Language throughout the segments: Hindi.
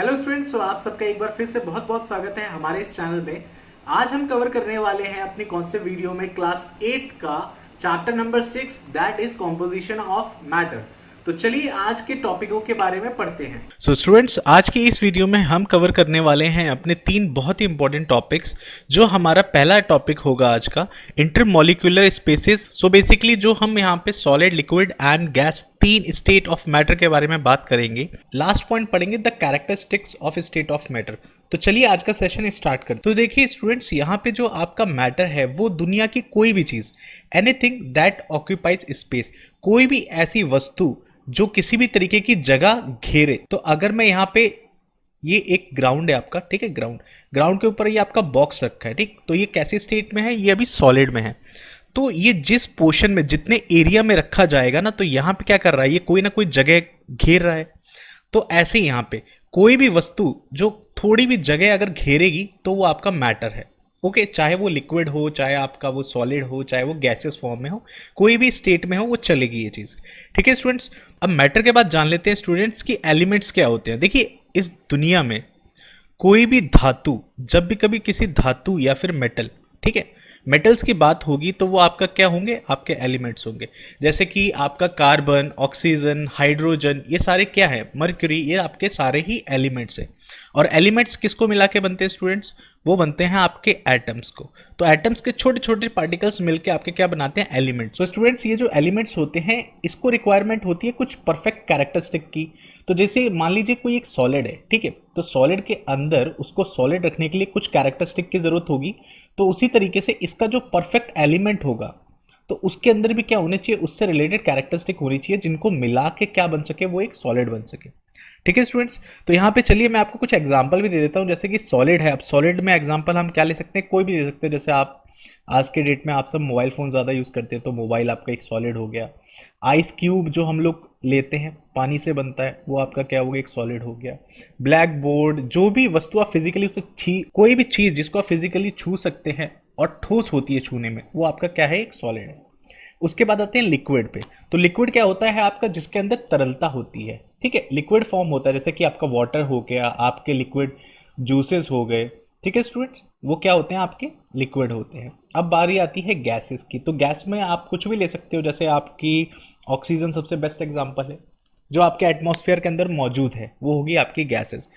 हेलो स्टूडेंट्स, तो आप सबका एक बार फिर से बहुत बहुत स्वागत है हमारे इस चैनल में। आज हम कवर करने वाले हैं अपनी कौन से वीडियो में क्लास 8 का chapter number 6 that is composition of matter. तो चलिए आज के टॉपिकों के बारे में पढ़ते हैं। स्टूडेंट्स, आज की इस वीडियो में हम कवर करने वाले हैं अपने तीन बहुत ही इंपॉर्टेंट टॉपिक्स। जो हमारा पहला टॉपिक होगा आज का, इंटरमॉलिक्यूलर स्पेसेस। सो बेसिकली जो हम यहाँ पे सॉलिड, लिक्विड एंड गैस तीन स्टेट ऑफ मैटर के बारे में बात करेंगे। लास्ट पॉइंट पढ़ेंगे the characteristics of state of matter. तो चलिए आज का सेशन स्टार्ट करते हैं। तो देखिए स्टूडेंट्स, यहाँ पे जो आपका मैटर है वो दुनिया की कोई भी चीज, एनीथिंग दैट ऑक्यूपाइज स्पेस, कोई भी ऐसी वस्तु जो किसी भी तरीके की जगह घेरे। तो अगर मैं यहाँ पे, ये एक ग्राउंड है आपका, ठीक है, ग्राउंड ग्राउंड के ऊपर ये आपका बॉक्स रखा है, ठीक। तो ये कैसे स्टेट में है? ये अभी सॉलिड में है। तो ये जिस पोर्शन में, जितने एरिया में रखा जाएगा ना, तो यहाँ पे क्या कर रहा है, ये कोई ना कोई जगह घेर रहा है। तो ऐसे ही यहाँ पे कोई भी वस्तु जो थोड़ी भी जगह अगर घेरेगी तो वो आपका मैटर है। ओके, चाहे वो लिक्विड हो, चाहे आपका वो सॉलिड हो, चाहे वो गैसियस फॉर्म में हो, कोई भी स्टेट में हो वो चलेगी ये चीज़। ठीक है स्टूडेंट्स, अब मैटर के बाद जान लेते हैं स्टूडेंट्स की एलिमेंट्स क्या होते हैं। देखिए इस दुनिया में कोई भी धातु, जब भी कभी किसी धातु या फिर मेटल, ठीक है, मेटल्स की बात होगी तो वो आपका क्या होंगे, आपके एलिमेंट्स होंगे। जैसे कि आपका कार्बन, ऑक्सीजन, हाइड्रोजन, ये सारे क्या है, मर्क्यूरी, ये आपके सारे ही एलिमेंट्स हैं। और एलिमेंट्स किसको मिला के बनते हैं स्टूडेंट्स? वो बनते हैं आपके एटम्स को। तो एटम्स के छोटे छोटे पार्टिकल्स मिलके आपके क्या बनाते हैं, एलिमेंट्स। तो स्टूडेंट्स, ये जो एलिमेंट्स होते हैं इसको रिक्वायरमेंट होती है कुछ परफेक्ट कैरेक्टरिस्टिक की। तो जैसे मान लीजिए कोई एक सॉलिड है, ठीक है, तो सॉलिड के अंदर उसको सॉलिड रखने के लिए कुछ कैरेक्टरिस्टिक की जरूरत होगी। तो उसी तरीके से इसका जो परफेक्ट एलिमेंट होगा तो उसके अंदर भी क्या होने चाहिए, उससे रिलेटेड कैरेक्टरिस्टिक होनी चाहिए, जिनको मिला के क्या बन सके, वो एक सॉलिड बन सके। ठीक है स्टूडेंट्स, तो यहाँ पे चलिए मैं आपको कुछ एग्जांपल भी दे देता हूँ। जैसे कि सॉलिड है, अब सॉलिड में एग्जांपल हम क्या ले सकते हैं, कोई भी दे सकते हैं। जैसे आप आज के डेट में आप सब मोबाइल फ़ोन ज़्यादा यूज़ करते हैं, तो मोबाइल आपका एक सॉलिड हो गया। आइस क्यूब जो हम लोग लेते हैं, पानी से बनता है, वो आपका क्या हो गया, एक सॉलिड हो गया। ब्लैक बोर्ड, जो भी वस्तु आप फिजिकली उसे कोई भी चीज़ जिसको आप फिजिकली छू सकते हैं और ठोस होती है छूने में, वो आपका क्या है, एक सॉलिड है। उसके बाद आते हैं लिक्विड पे। तो लिक्विड क्या होता है आपका, जिसके अंदर तरलता होती है, ठीक है, लिक्विड फॉर्म होता है। जैसे कि आपका वाटर हो गया, आपके लिक्विड जूसेस हो गए, ठीक है स्टूडेंट्स, वो क्या होते हैं, आपके लिक्विड होते हैं। अब बारी आती है गैसेस की। तो गैस में आप कुछ भी ले सकते हो, जैसे आपकी ऑक्सीजन सबसे बेस्ट एग्जांपल है, जो आपके एटमॉस्फेयर के अंदर मौजूद है, वो होगी आपकी गैसेस।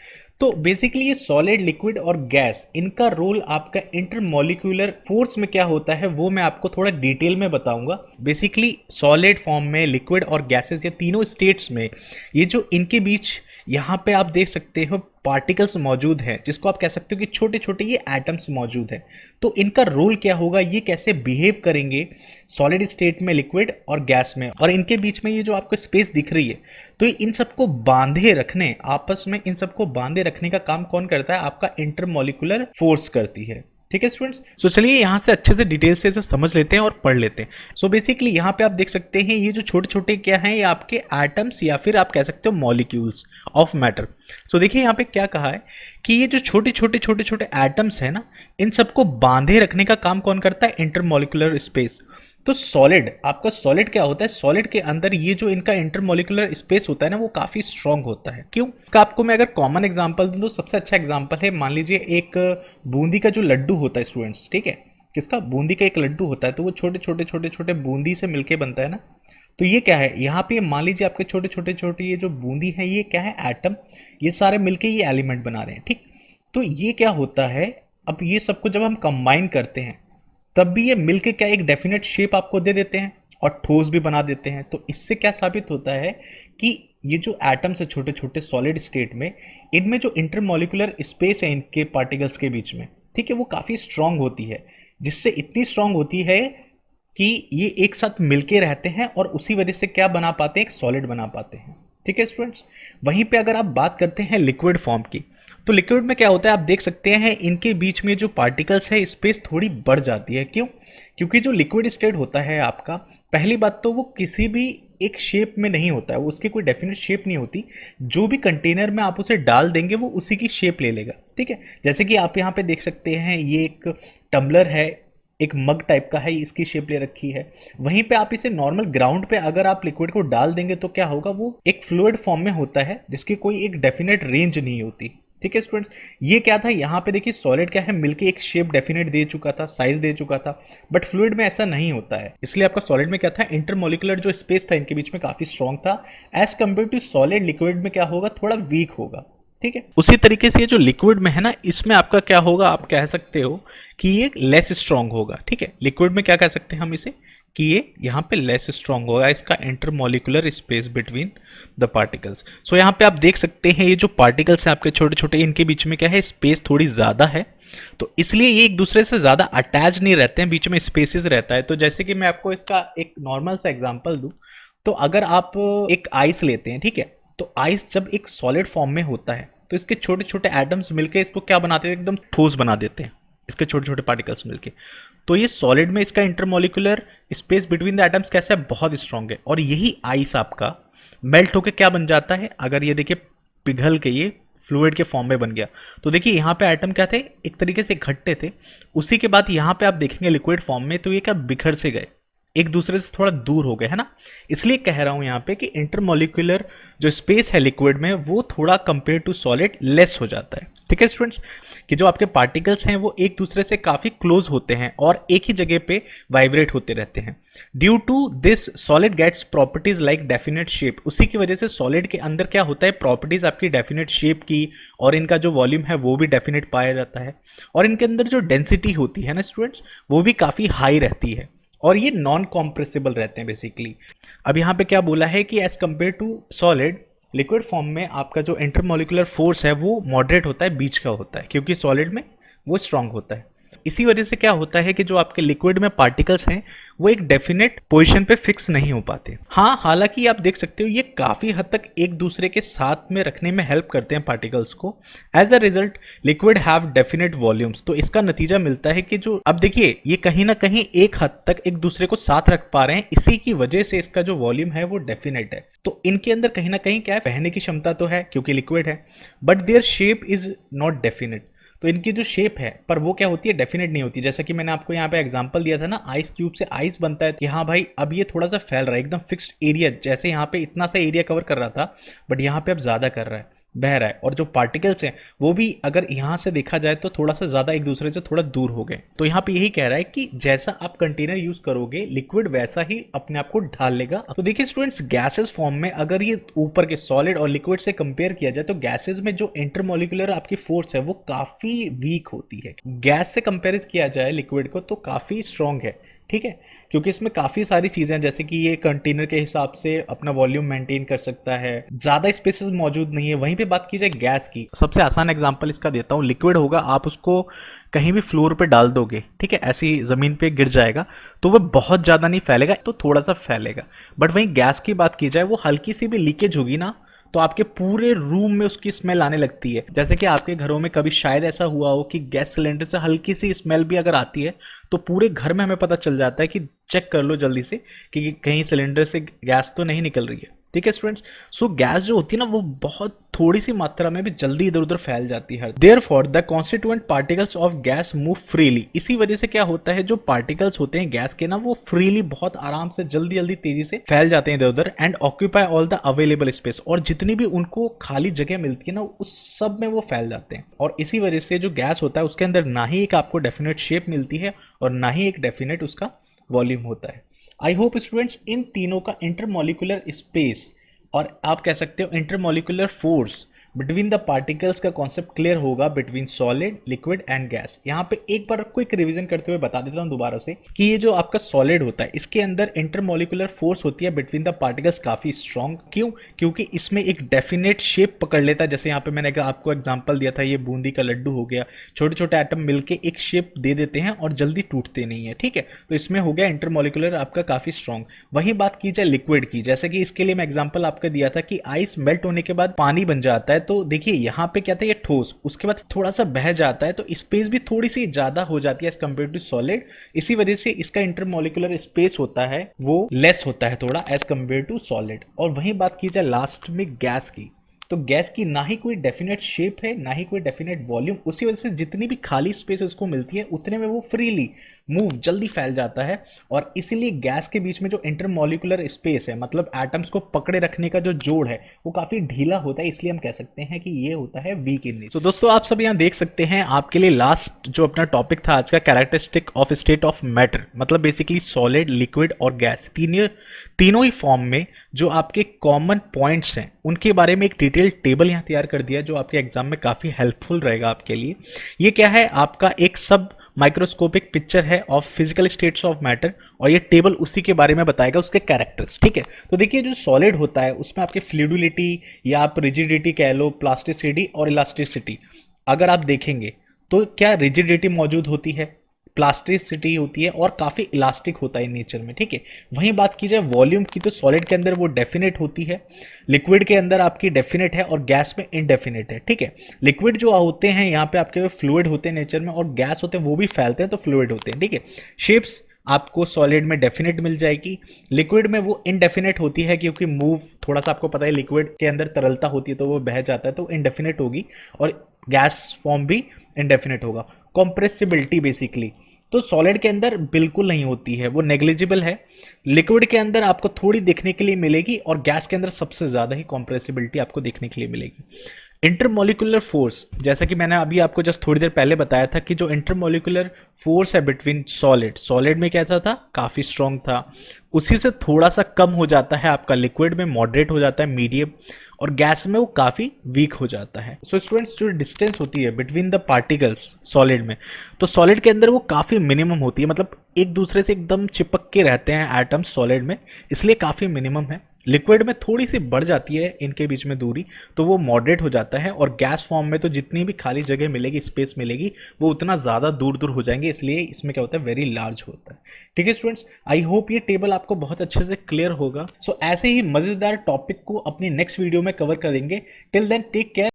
तो बेसिकली ये सॉलिड, लिक्विड और गैस, इनका रोल आपका इंटरमॉलिक्यूलर फोर्स में क्या होता है वो मैं आपको थोड़ा डिटेल में बताऊंगा। बेसिकली सॉलिड फॉर्म में, लिक्विड और गैसेस, ये तीनों स्टेट्स में ये जो इनके बीच यहाँ पे आप देख सकते हो पार्टिकल्स मौजूद हैं, जिसको आप कह सकते हो कि छोटे छोटे ये एटम्स मौजूद हैं। तो इनका रोल क्या होगा, ये कैसे बिहेव करेंगे सॉलिड स्टेट में, लिक्विड और गैस में, और इनके बीच में ये जो आपको स्पेस दिख रही है, तो इन सबको बांधे रखने, आपस में इन सबको बांधे रखने का काम कौन करता है, आपका इंटरमॉलिक्यूलर फोर्स करती है। ठीक है स्टूडेंट्स, सो चलिए यहाँ से अच्छे से डिटेल से इसे समझ लेते हैं और पढ़ लेते हैं। सो बेसिकली यहाँ पे आप देख सकते हैं ये जो छोटे छोटे क्या हैं, ये आपके एटम्स या फिर आप कह सकते हो मॉलिक्यूल्स ऑफ मैटर। सो देखिए यहाँ पे क्या कहा है कि ये जो छोटे छोटे एटम्स है ना, इन सबको बांधे रखने का काम कौन करता है, इंटरमॉलिक्यूलर स्पेस। तो सॉलिड, आपका सॉलिड क्या होता है, सॉलिड के अंदर ये जो इनका इंटरमॉलिक्यूलर स्पेस होता है ना, वो काफी स्ट्रांग होता है। क्यों? इसका आपको मैं अगर कॉमन एग्जांपल दूं तो सबसे अच्छा एग्जांपल है, मान लीजिए एक बूंदी का जो लड्डू होता है स्टूडेंट्स, ठीक है, किसका, बूंदी का एक लड्डू होता है, तो वो छोटे छोटे बूंदी से मिलके बनता है ना। तो ये क्या है, यहाँ पे मान लीजिए आपके छोटे छोटे ये जो बूंदी है, ये क्या है, एटम, ये सारे मिलके ये एलिमेंट बना रहे हैं, ठीक। तो ये क्या होता है, अब ये सबको जब हम कंबाइन करते हैं तब भी ये मिलके क्या एक डेफिनेट शेप आपको दे देते हैं और ठोस भी बना देते हैं। तो इससे क्या साबित होता है कि ये जो एटम्स है छोटे छोटे सॉलिड स्टेट में, इनमें जो इंटरमॉलिक्यूलर स्पेस है इनके पार्टिकल्स के बीच में, ठीक है, वो काफी स्ट्रांग होती है। जिससे इतनी स्ट्रांग होती है कि ये एक साथ मिलके रहते हैं और उसी वजह से क्या बना पाते हैं, एक सॉलिड बना पाते हैं। ठीक है स्टूडेंट्स, वहीं पे अगर आप बात करते हैं लिक्विड फॉर्म की, तो लिक्विड में क्या होता है, आप देख सकते हैं इनके बीच में जो पार्टिकल्स है स्पेस थोड़ी बढ़ जाती है। क्यों? क्योंकि जो लिक्विड स्टेट होता है आपका, पहली बात तो वो किसी भी एक शेप में नहीं होता है, वो उसकी कोई डेफिनेट शेप नहीं होती। जो भी कंटेनर में आप उसे डाल देंगे वो उसी की शेप ले लेगा, ठीक है। जैसे कि आप यहाँ पे देख सकते हैं, ये एक टम्बलर है, एक मग टाइप का है, इसकी शेप ले रखी है। वहीं पे आप इसे नॉर्मल ग्राउंड पे अगर आप लिक्विड को डाल देंगे तो क्या होगा, वो एक फ्लूइड फॉर्म में होता है जिसकी कोई एक डेफिनेट रेंज नहीं होती। ठीक है स्टूडेंट्स, ये क्या था, यहाँ पे देखिए सॉलिड क्या है, मिलके एक शेप डेफिनेट दे चुका था, साइज दे चुका था, बट फ्लूइड में ऐसा नहीं होता है। इसलिए आपका सॉलिड में क्या था, इंटरमोलिकुलर जो स्पेस था इनके बीच में काफी स्ट्रॉन्ग था। As compared to solid, liquid में क्या होगा, थोड़ा वीक होगा। ठीक है, उसी तरीके से ये जो लिक्विड में है ना, इसमें आपका क्या होगा, आप कह सकते हो कि ये लेस स्ट्रॉन्ग होगा। ठीक है, लिक्विड में क्या कह सकते हैं हम इसे, कि ये यहाँ पे लेस स्ट्रॉन्ग होगा, इसका intermolecular space between the particles. So यहाँ पे आप देख सकते हैं ये जो पार्टिकल्स हैं आपके छोटे छोटे, इनके बीच में क्या है, स्पेस थोड़ी ज़्यादा है, तो इसलिए ये एक दूसरे से ज़्यादा अटैच नहीं रहते हैं, बीच में स्पेसेस रहता है। तो जैसे कि मैं आपको इसका एक नॉर्मल सा एग्जांपल दूं, तो अगर आप एक आइस लेते हैं, ठीक है, तो आइस जब एक सॉलिड फॉर्म में होता है तो इसके छोटे छोटे एटम्स मिलके इसको क्या बनाते हैं, एकदम ठोस बना देते हैं, इसके छोटे छोटे पार्टिकल्स मिलके। तो ये सॉलिड में इसका intermolecular space between the atoms कैसा है, बहुत स्ट्रांग है। और यही आइस आपका मेल्ट होकर क्या बन जाता है, अगर ये देखिए पिघल के ये फ्लूइड के फॉर्म में बन गया, तो देखिए यहाँ पे एटम क्या थे, एक तरीके से इकट्ठे थे। उसी के बाद यहाँ पे आप देखेंगे लिक्विड फॉर्म में, तो ये क्या बिखर से गए, एक दूसरे से थोड़ा दूर हो गए, है ना। इसलिए कह रहा हूं यहाँ पे कि इंटरमोलिकुलर जो स्पेस है लिक्विड में, वो थोड़ा कंपेयर टू सॉलिड लेस हो जाता है। ठीक है स्टूडेंट्स, कि जो आपके पार्टिकल्स हैं वो एक दूसरे से काफी क्लोज होते हैं और एक ही जगह पे वाइब्रेट होते रहते हैं। Due to this solid gets properties like definite shape, उसी की वजह से सॉलिड के अंदर क्या होता है, प्रॉपर्टीज आपकी डेफिनेट शेप की, और इनका जो वॉल्यूम है वो भी डेफिनेट पाया जाता है, और इनके अंदर जो डेंसिटी होती है ना स्टूडेंट्स, वो भी काफी हाई रहती है, और ये नॉन कॉम्प्रेसिबल रहते हैं बेसिकली। अब यहाँ पे क्या बोला है कि as compare to solid, liquid form में आपका जो इंटरमोलिकुलर फोर्स है वो मॉडरेट होता है, बीच का होता है, क्योंकि सॉलिड में वो स्ट्रांग होता है। इसी वजह से क्या होता है कि जो आपके लिक्विड में पार्टिकल्स हैं वो एक डेफिनेट पोजीशन पे फिक्स नहीं हो पाते। हाँ, हालांकि आप देख सकते हो ये काफी हद तक एक दूसरे के साथ में रखने में हेल्प करते हैं पार्टिकल्स को। As a result liquid have definite volumes, तो इसका नतीजा मिलता है कि जो अब देखिए ये कहीं ना कहीं एक हद तक एक दूसरे को साथ रख पा रहे हैं, इसी की वजह से इसका जो वॉल्यूम है वो डेफिनेट है। तो इनके अंदर कहीं ना कहीं क्या है, बहने की क्षमता तो है क्योंकि लिक्विड है, but their shape is not definite. तो इनकी जो शेप है पर वो क्या होती है, डेफिनेट नहीं होती। जैसा कि मैंने आपको यहाँ पे एग्जांपल दिया था ना, आइस क्यूब से आइस बनता है कि हाँ भाई अब ये थोड़ा सा फैल रहा है, एकदम फिक्स्ड एरिया, जैसे यहाँ पे इतना सा एरिया कवर कर रहा था बट यहाँ पे अब ज्यादा कर रहा है, बह रहा है। और जो पार्टिकल्स हैं वो भी अगर यहाँ से देखा जाए तो थोड़ा सा ज्यादा एक दूसरे से थोड़ा दूर हो गए। तो यहाँ पे यही कह रहा है कि जैसा आप कंटेनर यूज करोगे लिक्विड वैसा ही अपने आप को ढाल लेगा। तो देखिए स्टूडेंट्स, गैसेस फॉर्म में अगर ये ऊपर के सॉलिड और लिक्विड से कंपेयर किया जाए तो गैसेस में जो इंटरमोलिकुलर आपकी फोर्स है वो काफी वीक होती है। गैस से कंपेयर किया जाए लिक्विड को तो काफी स्ट्रॉन्ग है। ठीक है, क्योंकि इसमें काफी सारी चीजें हैं, जैसे कि ये कंटेनर के हिसाब से अपना वॉल्यूम मेंटेन कर सकता है, ज्यादा स्पेसेस मौजूद नहीं है। वहीं पे बात की जाए गैस की, सबसे आसान एग्जांपल इसका देता हूँ। लिक्विड होगा, आप उसको कहीं भी फ्लोर पे डाल दोगे, ठीक है, ऐसी जमीन पे गिर जाएगा तो वह बहुत ज्यादा नहीं फैलेगा, तो थोड़ा सा फैलेगा। बट वहीं गैस की बात की जाए, वो हल्की सी भी लीकेज होगी ना तो आपके पूरे रूम में उसकी स्मेल आने लगती है। जैसे कि आपके घरों में कभी शायद ऐसा हुआ हो कि गैस सिलेंडर से हल्की सी स्मेल भी अगर आती है तो पूरे घर में हमें पता चल जाता है कि चेक कर लो जल्दी से कि कहीं सिलेंडर से गैस तो नहीं निकल रही है। ठीक है स्टूडेंट्स, सो गैस जो होती है ना वो बहुत थोड़ी सी मात्रा में भी जल्दी इधर उधर फैल जाती है। Therefore the constituent particles of gas move freely, इसी वजह से क्या होता है, जो पार्टिकल्स होते हैं गैस के ना वो फ्रीली बहुत आराम से जल्दी जल्दी तेजी से फैल जाते हैं इधर उधर, and occupy all the available space, और जितनी भी उनको खाली जगह मिलती है ना उस सब में वो फैल जाते हैं। और इसी वजह से जो गैस होता है उसके अंदर ना ही एक आपको डेफिनेट शेप मिलती है और ना ही एक डेफिनेट उसका वॉल्यूम होता है। आई होप स्टूडेंट्स इन तीनों का इंटरमोलिकुलर स्पेस और आप कह सकते हो intermolecular force between the particles का कॉन्सेप्ट क्लियर होगा between solid, liquid and gas. यहाँ पे एक बार क्विक रिवीजन करते हुए बता देता हूँ दोबारा से कि ये जो आपका सॉलिड होता है इसके अंदर इंटरमोलिकुलर फोर्स होती है बिटवीन द पार्टिकल्स काफी स्ट्रॉन्ग। क्यों? क्योंकि इसमें एक डेफिनेट शेप पकड़ लेता है। जैसे यहाँ पे मैंने आपको एग्जाम्पल दिया था, ये बूंदी का लड्डू हो गया, छोटे छोटे एटम मिलके एक शेप दे देते हैं और जल्दी टूटते नहीं है। ठीक है, तो इसमें हो गया इंटरमोलिकुलर आपका काफी स्ट्रॉन्ग। वही बात की जाए लिक्विड की, जैसे कि इसके लिए मैं एग्जाम्पल आपको दिया था कि आइस मेल्ट होने के बाद पानी बन जाता है, तो देखिए यहाँ पे क्या था, ये ठोस, उसके बाद थोड़ा सा बह जाता है तो स्पेस भी थोड़ी सी ज्यादा हो जाती है एज कम्पेयर टू सॉलिड। इसी वजह से इसका इंटरमोलिकुलर स्पेस होता है वो लेस होता है थोड़ा एज कम्पेयर टू सॉलिड। और वहीं बात की जाए लास्ट में गैस की, तो गैस की ना ही कोई डेफिनेट शेप है ना ही कोई डेफिनेट वॉल्यूम, उसी वजह से जितनी भी खाली स्पेस उसको मिलती है उतने में वो फ्रीली मूव जल्दी फैल जाता है। और इसीलिए गैस के बीच में जो इंटरमॉलिक्यूलर स्पेस है, मतलब एटम्स को पकड़े रखने का जो जोड़ है, वो काफी ढीला होता है, इसलिए हम कह सकते हैं कि ये होता है वीक इन नेचर। तो दोस्तों आप सब यहाँ देख सकते हैं, आपके लिए लास्ट जो अपना टॉपिक था आज का, characteristic of state of matter, मतलब बेसिकली सॉलिड, लिक्विड और गैस, तीनों ही फॉर्म में जो आपके कॉमन पॉइंट्स हैं उनके बारे में एक डिटेल टेबल यहाँ तैयार कर दिया जो आपके एग्जाम में काफी हेल्पफुल रहेगा आपके लिए। ये क्या है, आपका एक सब माइक्रोस्कोपिक पिक्चर है of physical states of matter, और ये टेबल उसी के बारे में बताएगा, उसके कैरेक्टर्स। ठीक है, तो देखिए जो सॉलिड होता है उसमें आपके फ्लूइडिटी या आप रिजिडिटी कह लो, प्लास्टिसिटी और इलास्टिसिटी, अगर आप देखेंगे तो क्या रिजिडिटी मौजूद होती है, प्लास्टिसिटी होती है और काफ़ी इलास्टिक होता है नेचर में। ठीक है, वहीं बात की जाए वॉल्यूम की तो सॉलिड के अंदर वो डेफिनेट होती है, लिक्विड के अंदर आपकी डेफिनेट है और गैस में इनडेफिनेट है। ठीक है, लिक्विड जो होते हैं यहाँ पे आपके फ्लूइड होते हैं नेचर में, और गैस होते हैं वो भी फैलते हैं तो फ्लूइड होते हैं। ठीक है, शेप्स आपको सॉलिड में डेफिनेट मिल जाएगी, लिक्विड में वो इनडेफिनेट होती है क्योंकि मूव, थोड़ा सा आपको पता है लिक्विड के अंदर तरलता होती है तो वो बह जाता है तो इनडेफिनेट होगी, और गैस फॉर्म भी इनडेफिनेट होगा। कॉम्प्रेसिबिलिटी बेसिकली तो सॉलिड के अंदर बिल्कुल नहीं होती है, वो नेग्लिजिबल है, लिक्विड के अंदर आपको थोड़ी देखने के लिए मिलेगी, और गैस के अंदर सबसे ज़्यादा ही कॉम्प्रेसिबिलिटी आपको देखने के लिए मिलेगी। इंटरमोलिकुलर फोर्स, जैसा कि मैंने अभी आपको जस्ट थोड़ी देर पहले बताया था कि जो इंटरमोलिकुलर फोर्स है बिटवीन सॉलिड, सॉलिड में कैसा था, काफ़ी स्ट्रॉन्ग था, उसी से थोड़ा सा कम हो जाता है आपका लिक्विड में, मॉडरेट हो जाता है, मीडियम, और गैस में वो काफ़ी वीक हो जाता है। सो स्टूडेंट्स जो डिस्टेंस होती है बिटवीन द पार्टिकल्स सॉलिड में, तो सॉलिड के अंदर वो काफ़ी मिनिमम होती है, मतलब एक दूसरे से एकदम चिपक के रहते हैं एटम्स सॉलिड में, इसलिए काफ़ी मिनिमम है। लिक्विड में थोड़ी सी बढ़ जाती है इनके बीच में दूरी, तो वो मॉडरेट हो जाता है, और गैस फॉर्म में तो जितनी भी खाली जगह मिलेगी, स्पेस मिलेगी, वो उतना ज़्यादा दूर दूर हो जाएंगे, इसलिए इसमें क्या होता है, वेरी लार्ज होता है। ठीक है स्टूडेंट्स, आई होप ये टेबल आपको बहुत अच्छे से क्लियर होगा। सो ऐसे ही मज़ेदार टॉपिक को अपनी नेक्स्ट वीडियो में कवर करेंगे। Till then take care.